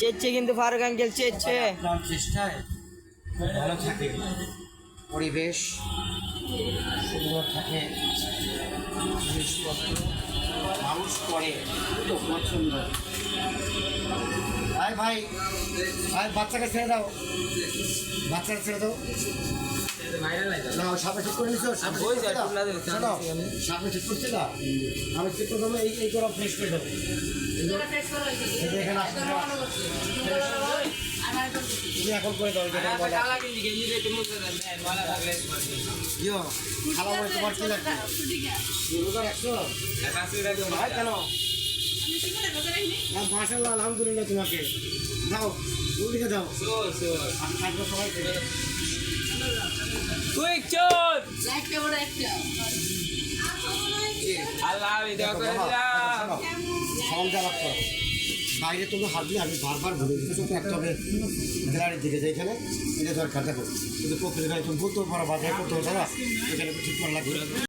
চেয়েছে কিন্তু ফারুক আঙ্কেল চেয়েছে। চেষ্টায় ভালো থাকে, পরিবেশ সুন্দর থাকে, জিনিসপত্র মানুষ করে তো পছন্দ। ভাই ভাই ভাই বাচ্চাকে ছেড়ে দাও, বাচ্চাকে ছেড়ে দাও। না সাপে ঠিক করে নিচ্ছ, সাপে ঠিক করছে না, আমি ঠিক করে দেবো। এই করে ফ্রেশ করে দেবো। এখানে তুমি এখন করে দাও। খালা বলে তোমার কি লাগবে? কেন? মাশাআল্লাহ, আলহামদুলিল্লাহ। তোমাকে দাও, ওদিকে দাও। আমি থাকবো সবাই। কুইক চোদ বাইরে তুমি হাঁটলে আমি বারবার ঘুরে দিতে একটা হবে গ্যালারির দিকে, যেখানে এটা দরকার। দেখো কিন্তু পক্ষে তুমি বলতেও পারো বাজার করতে হবে, দাদা এখানে ঠিক করা লাগবে।